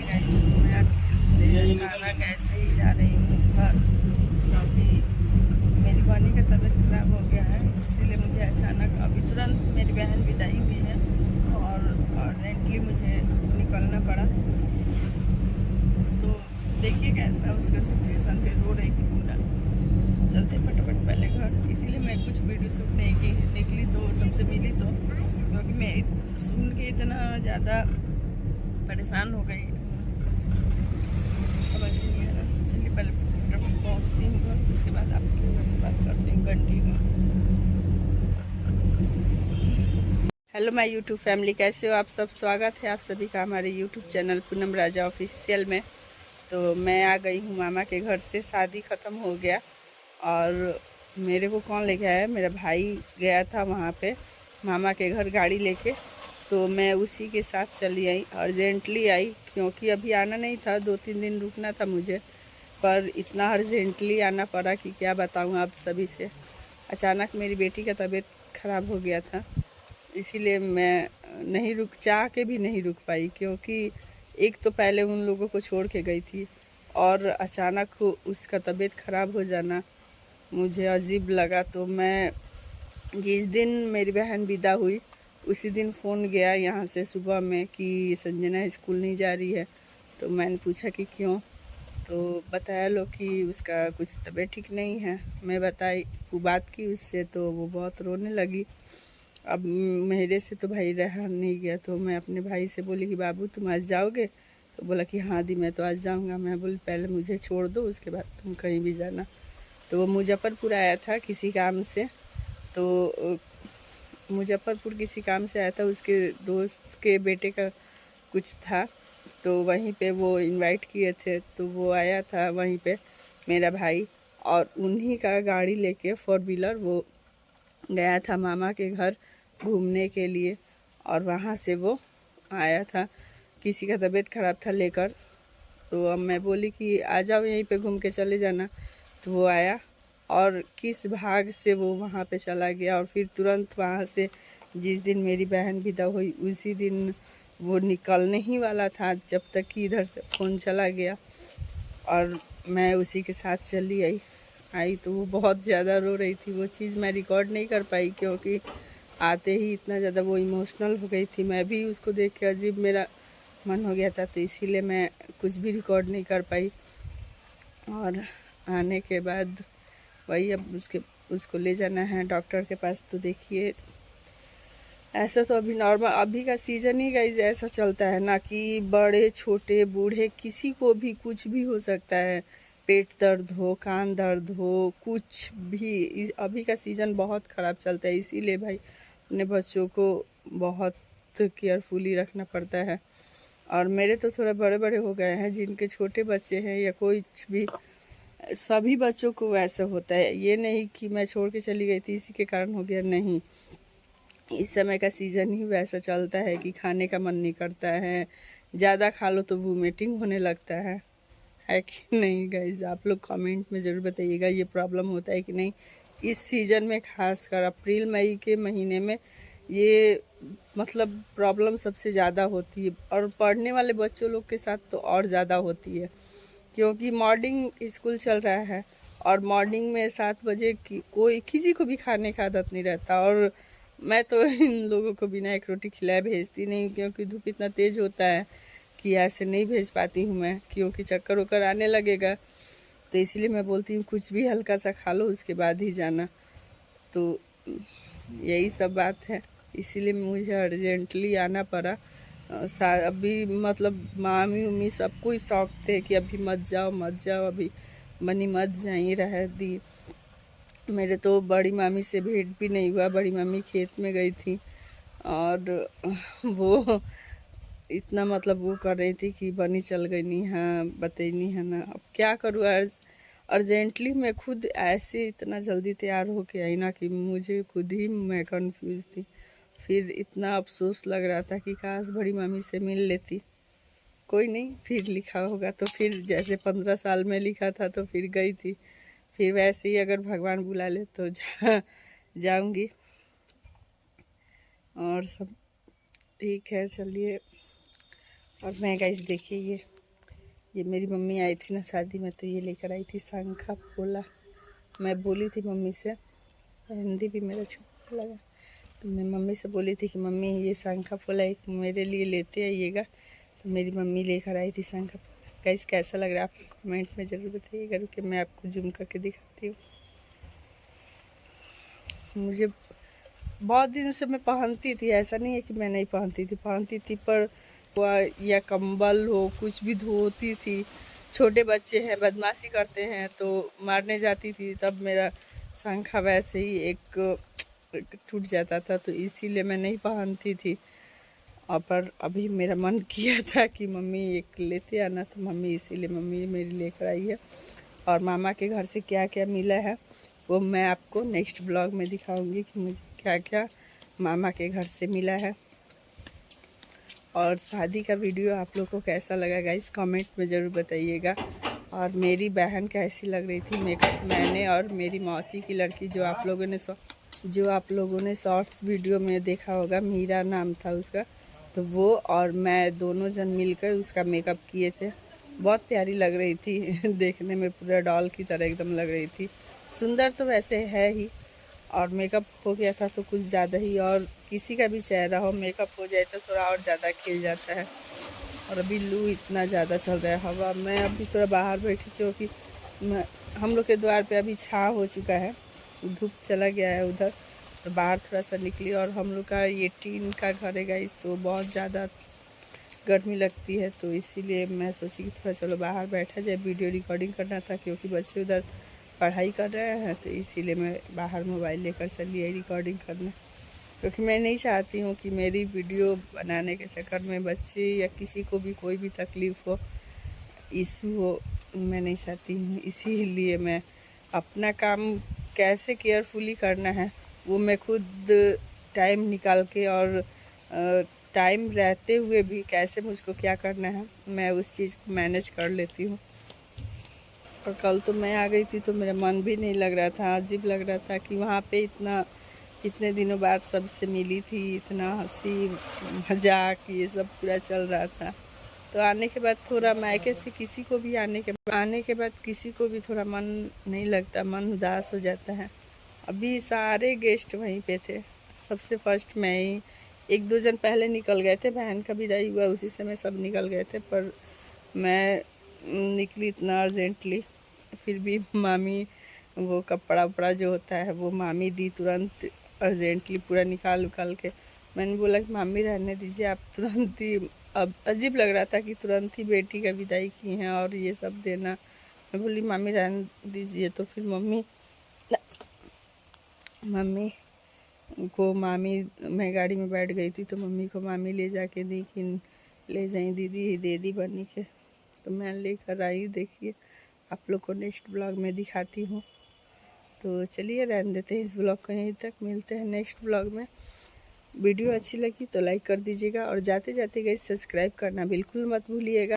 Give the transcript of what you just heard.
Guys, मैं अचानक ऐसे ही जा रही हूँ घर, क्योंकि मेरी बहनी का तबीयत खराब हो गया है। इसीलिए मुझे अचानक अभी तुरंत मेरी बहन विदाई हुई है और अर्जेंटली मुझे निकलना पड़ा। तो देखिए कैसा उसका सिचुएशन, फिर रो रही थी पूरा। चलते फटाफट पहले घर, इसीलिए मैं कुछ वीडियो शूट नहीं की, निकली तो सबसे मिली तो, क्योंकि मैं सुन के इतना ज़्यादा परेशान हो गई, समझ नहीं आ रहा। चलिए पहले फटाफट पहुँचती हूँ घर, उसके बाद आपसे बात करती हूँ continue. Hello my YouTube family, कैसे हो आप सब? स्वागत है आप सभी का हमारे यूट्यूब चैनल पूनम राजा ऑफिशियल में। तो मैं आ गई हूँ मामा के घर से, शादी ख़त्म हो गया और मेरे को कौन ले गया है, मेरा भाई गया था वहाँ पे मामा के घर गाड़ी लेके। तो मैं उसी के साथ चली आई, अर्जेंटली आई, क्योंकि अभी आना नहीं था, 2-3 दिन रुकना था मुझे, पर इतना अर्जेंटली आना पड़ा कि क्या बताऊँ आप सभी से। अचानक मेरी बेटी का तबीयत ख़राब हो गया था, इसीलिए मैं नहीं रुक, चाह के भी नहीं रुक पाई, क्योंकि एक तो पहले उन लोगों को छोड़ के गई थी और अचानक उसका तबीयत ख़राब हो जाना मुझे अजीब लगा। तो मैं जिस दिन मेरी बहन विदा हुई उसी दिन फ़ोन गया यहाँ से सुबह में कि संजना स्कूल नहीं जा रही है। तो मैंने पूछा कि क्यों, तो बताया लो कि उसका कुछ तबीयत ठीक नहीं है। मैं बताई वो बात की उससे, तो वो बहुत रोने लगी। अब मेरे से तो भाई रहा नहीं गया, तो मैं अपने भाई से बोली कि बाबू तुम आज जाओगे? तो बोला कि हाँ दी मैं तो आज जाऊँगा। मैं बोली पहले मुझे छोड़ दो, उसके बाद तुम कहीं भी जाना। तो वो मुजफ्फरपुर आया था किसी काम से, तो मुजफ्फरपुर किसी काम से आया था, उसके दोस्त के बेटे का कुछ था, तो वहीं पे वो इनवाइट किए थे, तो वो आया था वहीं पे मेरा भाई, और उन्हीं का गाड़ी लेके 4 व्हीलर वो गया था मामा के घर घूमने के लिए। और वहाँ से वो आया था, किसी का तबीयत ख़राब था लेकर। तो अब मैं बोली कि आ जाओ यहीं पे घूम के चले जाना। तो वो आया और किस भाग से वो वहाँ पे चला गया, और फिर तुरंत वहाँ से जिस दिन मेरी बहन विदा हुई उसी दिन वो निकलने ही वाला था, जब तक कि इधर से फ़ोन चला गया। और मैं उसी के साथ चली आई तो वो बहुत ज़्यादा रो रही थी। वो चीज़ मैं रिकॉर्ड नहीं कर पाई, क्योंकि आते ही इतना ज़्यादा वो इमोशनल हो गई थी। मैं भी उसको देख के अजीब मेरा मन हो गया था, तो इसीलिए मैं कुछ भी रिकॉर्ड नहीं कर पाई। और आने के बाद वही अब उसको ले जाना है डॉक्टर के पास। तो देखिए ऐसा तो अभी नॉर्मल, अभी का सीज़न ही गाइस ऐसा चलता है ना कि बड़े छोटे बूढ़े किसी को भी कुछ भी हो सकता है। पेट दर्द हो, कान दर्द हो, कुछ भी। अभी का सीज़न बहुत ख़राब चलता है, इसीलिए भाई अपने बच्चों को बहुत केयरफुली रखना पड़ता है। और मेरे तो थोड़ा बड़े बड़े हो गए हैं, जिनके छोटे बच्चे हैं या कुछ भी, सभी बच्चों को वैसे होता है। ये नहीं कि मैं छोड़ के चली गई थी इसी के कारण हो गया, नहीं। इस समय का सीज़न ही वैसा चलता है कि खाने का मन नहीं करता है, ज़्यादा खा लो तो वोमिटिंग होने लगता है कि नहीं गाइज? आप लोग कमेंट में ज़रूर बताइएगा ये प्रॉब्लम होता है कि नहीं। इस सीज़न में खासकर अप्रैल मई के महीने में ये मतलब प्रॉब्लम सबसे ज़्यादा होती है, और पढ़ने वाले बच्चों लोग के साथ तो और ज़्यादा होती है, क्योंकि मॉर्निंग स्कूल चल रहा है और मॉर्निंग में 7 बजे की कोई किसी को भी खाने का आदत नहीं रहता। और मैं तो इन लोगों को बिना एक रोटी खिलाए भेजती नहीं, क्योंकि धूप इतना तेज़ होता है कि ऐसे नहीं भेज पाती हूँ मैं, क्योंकि चक्कर वक्कर आने लगेगा। तो इसलिए मैं बोलती हूँ कुछ भी हल्का सा खा लो, उसके बाद ही जाना। तो यही सब बात है, इसीलिए मुझे अर्जेंटली आना पड़ा। अभी मतलब मामी उम्मी सबको ही शौक थे कि अभी मत जाओ मत जाओ, अभी मनी मत जाइए, रह दी। मेरे तो बड़ी मामी से भेंट भी नहीं हुआ, बड़ी मामी खेत में गई थी और वो इतना मतलब वो कर रही थी कि बनी चल गई नहीं, हाँ बतैनी है ना। अब क्या करूँ, अर्जेंटली मैं खुद ऐसे इतना जल्दी तैयार हो के आई ना कि मुझे खुद ही मैं कंफ्यूज थी। फिर इतना अफसोस लग रहा था कि काश बड़ी मामी से मिल लेती। कोई नहीं, फिर लिखा होगा तो फिर जैसे 15 साल में लिखा था तो फिर गई थी, फिर वैसे ही अगर भगवान बुला ले तो जाऊंगी। और सब ठीक है, चलिए। और मैं गाइस देखिए ये ये मेरी मम्मी आई थी ना शादी में, तो ये लेकर आई थी शंखा पोला। मैं बोली थी मम्मी से, हिंदी भी मेरा छोटा लगा, तो मैं मम्मी से बोली थी कि मम्मी ये शंखा पोला एक मेरे लिए लेते आइएगा। तो मेरी मम्मी लेकर आई थी शंखा पोला। गाइस कैसा लग रहा है आप कमेंट में ज़रूर बताइएगा। रुके मैं आपको जूम करके दिखाती हूँ। मुझे बहुत दिन से मैं पहनती थी, ऐसा नहीं है कि मैं नहीं पहनती थी पर या कंबल हो कुछ भी धोती थी। छोटे बच्चे हैं, बदमाशी करते हैं तो मारने जाती थी, तब मेरा शंखा वैसे ही एक टूट जाता था, तो इसीलिए मैं नहीं पहनती थी। और पर अभी मेरा मन किया था कि मम्मी एक लेते आना, तो मम्मी इसीलिए मम्मी मेरी लेकर आई है। और मामा के घर से क्या क्या मिला है वो मैं आपको नेक्स्ट ब्लॉग में दिखाऊंगी कि मुझे क्या क्या मामा के घर से मिला है। और शादी का वीडियो आप लोग को कैसा लगा गाइस कमेंट में ज़रूर बताइएगा। और मेरी बहन कैसी लग रही थी मेकअप, मैंने और मेरी मौसी की लड़की जो आप लोगों ने शॉर्ट्स वीडियो में देखा होगा, मीरा नाम था उसका, तो वो और मैं दोनों जन मिलकर उसका मेकअप किए थे। बहुत प्यारी लग रही थी देखने में पूरा डॉल की तरह एकदम लग रही थी। सुंदर तो वैसे है ही, और मेकअप हो गया था तो कुछ ज़्यादा ही। और किसी का भी चेहरा हो मेकअप हो जाए तो थोड़ा और ज़्यादा खिल जाता है। और अभी लू इतना ज़्यादा चल रहा है हवा, मैं अभी थोड़ा बाहर बैठी क्योंकि हम लोग के द्वार पे अभी छाँव हो चुका है, धूप चला गया है उधर, तो बाहर थोड़ा सा निकली। और हम लोग का ये टीन का घर है गाइस, तो बहुत ज़्यादा गर्मी लगती है, तो इसीलिए मैं सोची कि थोड़ा चलो बाहर बैठा जाए। वीडियो रिकॉर्डिंग करना था क्योंकि बच्चे उधर पढ़ाई कर रहे हैं, तो इसीलिए मैं बाहर मोबाइल लेकर चली आई रिकॉर्डिंग करने। क्योंकि मैं नहीं चाहती हूँ कि मेरी वीडियो बनाने के चक्कर में बच्चे या किसी को भी कोई भी तकलीफ़ हो, इशू हो, मैं नहीं चाहती हूँ। इसीलिए मैं अपना काम कैसे केयरफुली करना है वो मैं खुद टाइम निकाल के और टाइम रहते हुए भी कैसे मुझको क्या करना है मैं उस चीज़ को मैनेज कर लेती हूँ। और कल तो मैं आ गई थी तो मेरा मन भी नहीं लग रहा था, अजीब लग रहा था कि वहाँ पे इतने दिनों बाद सबसे मिली थी, इतना हंसी मजाक ये सब पूरा चल रहा था। तो आने के बाद थोड़ा मायके से किसी को भी आने के बाद किसी को भी थोड़ा मन नहीं लगता, मन उदास हो जाता है। अभी सारे गेस्ट वहीं पे थे, सबसे फर्स्ट मैं ही, एक दो जन पहले निकल गए थे, बहन का विदाई हुआ उसी समय सब निकल गए थे, पर मैं निकली इतना अर्जेंटली। फिर भी मामी वो कपड़ा उपड़ा जो होता है वो मामी दी तुरंत अर्जेंटली पूरा निकाल उकाल के। मैंने बोला कि मामी रहने दीजिए आप तुरंत ही, अब अजीब लग रहा था कि तुरंत ही बेटी का विदाई की हैं और ये सब देना। मैं बोली मामी रहने दीजिए, तो फिर मम्मी को मैं गाड़ी में बैठ गई थी तो मम्मी को मामी ले जाके दी कि ले जाएं दीदी दे दी बनी के, तो मैं लेकर आई। देखिए आप लोग को नेक्स्ट ब्लॉग में दिखाती हूँ। तो चलिए रहने देते हैं इस ब्लॉग को यहीं तक, मिलते हैं नेक्स्ट ब्लॉग में। वीडियो अच्छी लगी तो लाइक कर दीजिएगा और जाते जाते गाइस सब्सक्राइब करना बिल्कुल मत भूलिएगा।